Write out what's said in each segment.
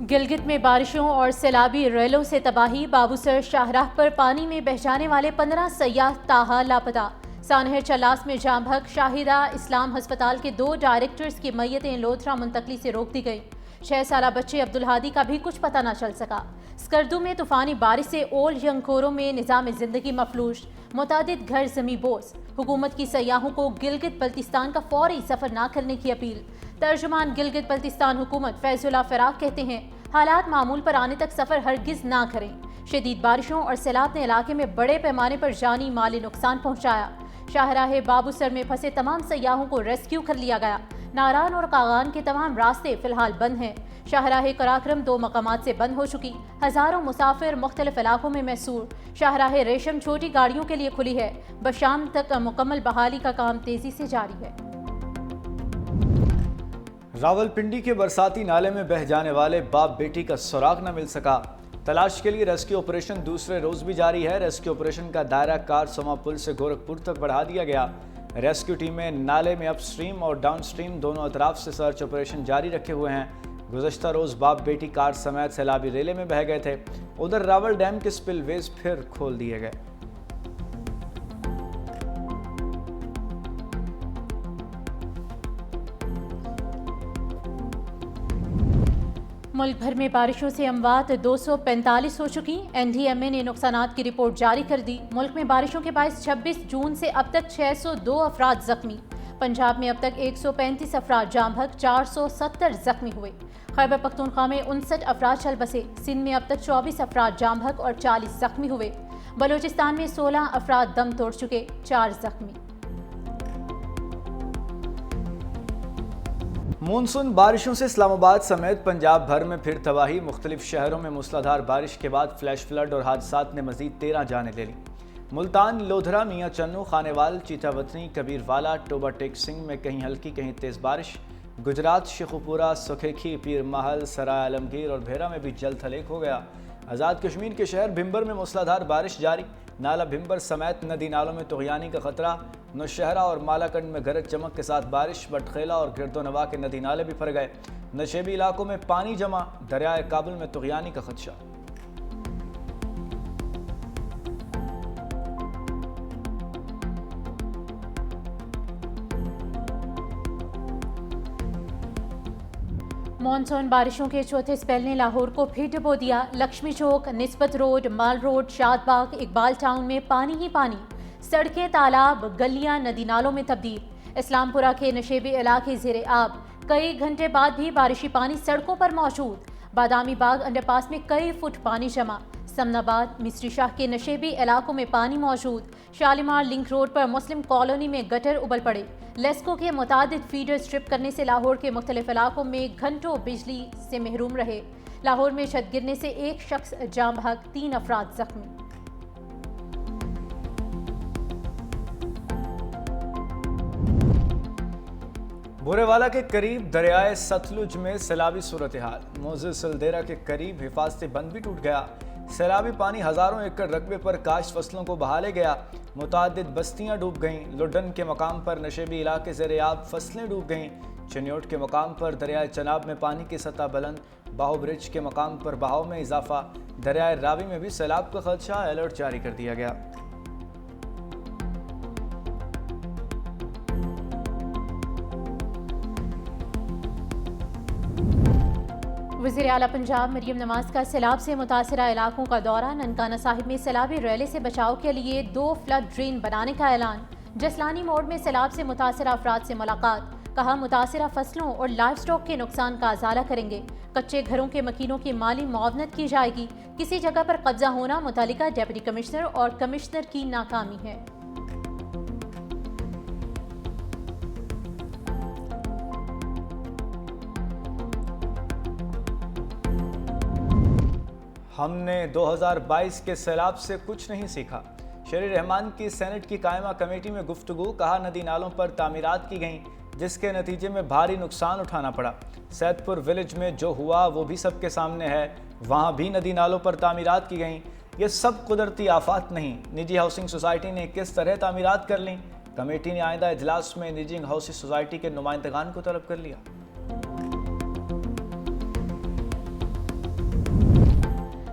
گلگت میں بارشوں اور سیلابی ریلوں سے تباہی، بابوسر شاہراہ پر پانی میں بہہ جانے والے 15 سیاح تاحال لاپتہ۔ سانحر چلاس میں جام بحق، شاہدہ اسلام ہسپتال کے 2 ڈائریکٹرز کی میتیں لودھرا منتقلی سے روک دی گئیں۔ 6 سالہ بچے عبدالہادی کا بھی کچھ پتہ نہ چل سکا۔ سکردو میں طوفانی بارش سے اولڈ ینگکورو میں نظام زندگی مفلوج، متعدد گھر زمیں بوس۔ حکومت کی سیاحوں کو گلگت بلتستان کا فوری سفر نہ کرنے کی اپیل۔ ترجمان گلگت بلتستان حکومت فیض اللہ فراق کہتے ہیں حالات معمول پر آنے تک سفر ہرگز نہ کریں۔ شدید بارشوں اور سیلاب نے علاقے میں بڑے پیمانے پر جانی مالی نقصان پہنچایا۔ شاہراہ بابوسر میں پھنسے تمام سیاحوں کو ریسکیو کر لیا گیا۔ ناران اور قاغان کے تمام راستے فی الحال بند ہیں۔ شاہراہ قراقرم 2 مقامات سے بند ہو چکی، ہزاروں مسافر مختلف علاقوں میں محصور۔ شاہراہ ریشم چھوٹی گاڑیوں کے لیے کھلی ہے، بشام تک مکمل بحالی کا کام تیزی سے جاری ہے۔ راولپنڈی کے برساتی نالے میں بہہ جانے والے باپ بیٹی کا سراغ نہ مل سکا۔ تلاش کے لیے ریسکیو آپریشن دوسرے روز بھی جاری ہے۔ ریسکیو آپریشن کا دائرہ کارسما پل سے گورکھپور تک بڑھا دیا گیا۔ ریسکیو ٹیمیں نالے میں اپ سٹریم اور ڈاؤن سٹریم دونوں اطراف سے سرچ آپریشن جاری رکھے ہوئے ہیں۔ گزشتہ روز باپ بیٹی کار سمیت سیلابی ریلے میں بہہ گئے تھے۔ ادھر راول ڈیم کے سپل ویز پھر کھول دیے گئے۔ ملک بھر میں بارشوں سے اموات 245 ہو چکی۔ این ڈی ایم اے نے نقصانات کی رپورٹ جاری کر دی۔ ملک میں بارشوں کے باعث 26 جون سے اب تک 602 افراد زخمی۔ پنجاب میں اب تک 135 افراد جام بحق، 470 زخمی ہوئے۔ خیبر پختونخوا میں 59 افراد چل بسے۔ سندھ میں اب تک 24 افراد جام بحق اور 40 زخمی ہوئے۔ بلوچستان میں 16 افراد دم توڑ چکے، 4 زخمی۔ مونسون بارشوں سے اسلام آباد سمیت پنجاب بھر میں پھر تباہی۔ مختلف شہروں میں موسلادھار بارش کے بعد فلیش فلڈ اور حادثات نے مزید 13 جانیں لے لیں۔ ملتان، لودھرا، میاں چنو، خانیوال، چیتا وطنی، کبیر والا، ٹوبا ٹیک سنگھ میں کہیں ہلکی کہیں تیز بارش۔ گجرات، شیخوپورہ، سکھیکھی، پیر محل، سرائے عالمگیر اور بھیرا میں بھی جل تھلیک ہو گیا۔ آزاد کشمیر کے شہر بھمبر میں موسلادھار بارش جاری۔ نالا بھمبر سمیت ندی نالوں میں طغیانی کا خطرہ۔ نوشہرہ اور مالاکنڈ میں گرج چمک کے ساتھ بارش۔ بٹخیلا اور گردونوا کے ندی نالے بھی بھر گئے۔ نشیبی علاقوں میں پانی جمع۔ دریائے کابل میں طغیانی کا خدشہ۔ مانسون بارشوں کے چوتھے سپیل نے لاہور کو پھر ڈبو دیا۔ لکشمی چوک، نسبت روڈ، مال روڈ، شاد باغ، اقبال ٹاؤن میں پانی ہی پانی۔ سڑکیں، تالاب، گلیاں ندی نالوں میں تبدیل۔ اسلام پورہ کے نشیبی علاقے زیر آب۔ کئی گھنٹے بعد بھی بارشی پانی سڑکوں پر موجود۔ بادامی باغ انڈر پاس میں کئی فٹ پانی جمع۔ سمن آباد، مصری شاہ کے نشیبی علاقوں میں پانی موجود۔ شالیمار لنک روڈ پر مسلم کالونی میں گٹر ابل پڑے۔ لیسکو کے متعدد فیڈر سٹرپ کرنے سے لاہور کے مختلف علاقوں میں گھنٹوں بجلی سے محروم رہے۔ لاہور میں چھت گرنے سے 1 شخص جام بحق، 3 افراد زخمی۔ بورے والا کے قریب دریائے ستلج میں سیلابی صورتحال۔ موزے سلدیرا کے قریب حفاظتی بند بھی ٹوٹ گیا۔ سیلابی پانی ہزاروں ایکڑ رقبے پر کاشت فصلوں کو بہا لے گیا۔ متعدد بستیاں ڈوب گئیں۔ لڈن کے مقام پر نشیبی علاقے زیر آب، فصلیں ڈوب گئیں۔ چنیوٹ کے مقام پر دریائے چناب میں پانی کی سطح بلند۔ باہو برج کے مقام پر بہاؤ میں اضافہ۔ دریائے راوی میں بھی سیلاب کا خدشہ، الرٹ جاری کر دیا گیا۔ وزیر اعلیٰ پنجاب مریم نواز کا سیلاب سے متاثرہ علاقوں کا دورہ۔ ننکانہ صاحب میں سیلابی ریلے سے بچاؤ کے لیے 2 فلڈ ڈرین بنانے کا اعلان۔ جسلانی موڑ میں سیلاب سے متاثرہ افراد سے ملاقات۔ کہا متاثرہ فصلوں اور لائف سٹاک کے نقصان کا ازالہ کریں گے۔ کچے گھروں کے مکینوں کی مالی معاونت کی جائے گی۔ کسی جگہ پر قبضہ ہونا متعلقہ ڈپٹی کمشنر اور کمشنر کی ناکامی ہے۔ ہم نے 2022 کے سیلاب سے کچھ نہیں سیکھا۔ شیر رحمان کی سینٹ کی قائمہ کمیٹی میں گفتگو۔ کہا ندی نالوں پر تعمیرات کی گئیں جس کے نتیجے میں بھاری نقصان اٹھانا پڑا۔ سید پور ولیج میں جو ہوا وہ بھی سب کے سامنے ہے۔ وہاں بھی ندی نالوں پر تعمیرات کی گئیں۔ یہ سب قدرتی آفات نہیں۔ نجی ہاؤسنگ سوسائٹی نے کس طرح تعمیرات کر لیں؟ کمیٹی نے آئندہ اجلاس میں نجی ہاؤسنگ سوسائٹی کے نمائندگان کو طلب کر لیا۔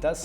10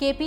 KP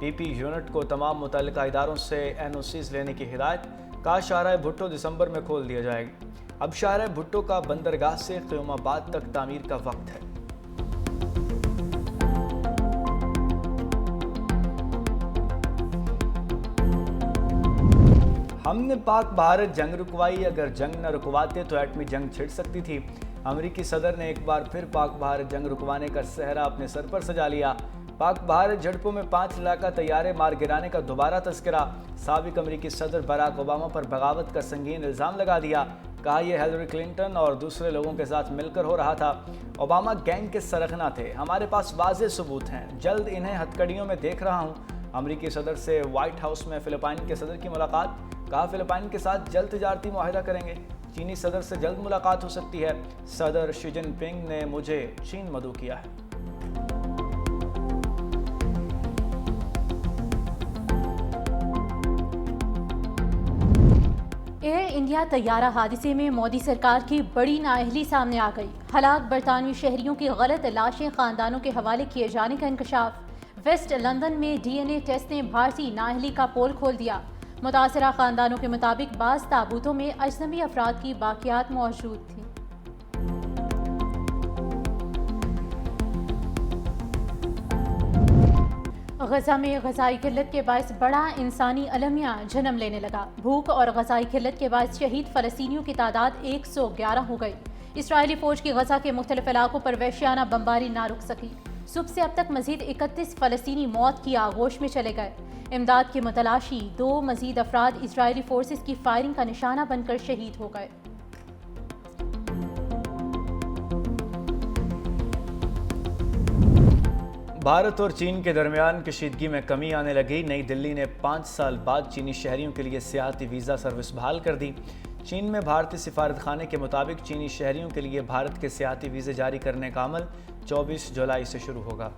پی پی یونٹ کو تمام متعلقہ اداروں سے NOCs لینے کی ہدایت، کہا شاہراہ بھٹو دسمبر میں کھول دیا جائے گی۔ اب شاہراہ بھٹو کا بندرگاہ سے قیوم آباد تک تعمیر کا وقت ہے۔ ہم نے پاک بھارت جنگ رکوائی، اگر جنگ نہ رکواتے تو ایٹمی جنگ چھڑ سکتی تھی۔ امریکی صدر نے ایک بار پھر پاک بھارت جنگ رکوانے کا صحرا اپنے سر پر سجا لیا۔ پاک بھارت جھڑپوں میں 5 علاقہ طیارے مار گرانے کا دوبارہ تذکرہ، سابق امریکی صدر براک اوباما پر بغاوت کا سنگین الزام لگا دیا، کہا یہ ہیلری کلنٹن اور دوسرے لوگوں کے ساتھ مل کر ہو رہا تھا۔ اوباما گینگ کے سرغنہ تھے، ہمارے پاس واضح ثبوت ہیں، جلد انہیں ہتھکڑیوں میں دیکھ رہا ہوں۔ امریکی صدر سے وائٹ ہاؤس میں فلپائن کے صدر کی ملاقات، کہا فلپائن کے ساتھ جلد تجارتی معاہدہ کریں گے، چینی صدر سے جلد ملاقات ہو سکتی ہے، صدر شی جن پنگ نے مجھے چین مدعو کیا ہے۔ ایئر انڈیا طیارہ حادثے میں مودی سرکار کی بڑی نااہلی سامنے آ گئی، ہلاک برطانوی شہریوں کی غلط لاشیں خاندانوں کے حوالے کیے جانے کا انکشاف، ویسٹ لندن میں DNA ٹیسٹ نے بھارتی نااہلی کا پول کھول دیا، متاثرہ خاندانوں کے مطابق بعض تابوتوں میں اجنبی افراد کی باقیات موجود تھیں۔ غزہ میں غذائی قلت کے باعث بڑا انسانی المیہ جنم لینے لگا، بھوک اور غذائی قلت کے باعث شہید فلسطینیوں کی تعداد 111 ہو گئی۔ اسرائیلی فوج کی غزہ کے مختلف علاقوں پر وحشیانہ بمباری نہ رک سکی، صبح سے اب تک مزید 31 فلسطینی موت کی آغوش میں چلے گئے۔ امداد کی متلاشی، 2 مزید افراد اسرائیلی فورسز کی فائرنگ کا نشانہ بن کر شہید ہو گئے۔ بھارت اور چین کے درمیان کشیدگی میں کمی آنے لگی، نئی دلی نے 5 سال بعد چینی شہریوں کے لیے سیاحتی ویزا سروس بحال کر دی۔ چین میں بھارتی سفارت خانے کے مطابق چینی شہریوں کے لیے بھارت کے سیاحتی ویزے جاری کرنے کا عمل 24 جولائی سے شروع ہوگا۔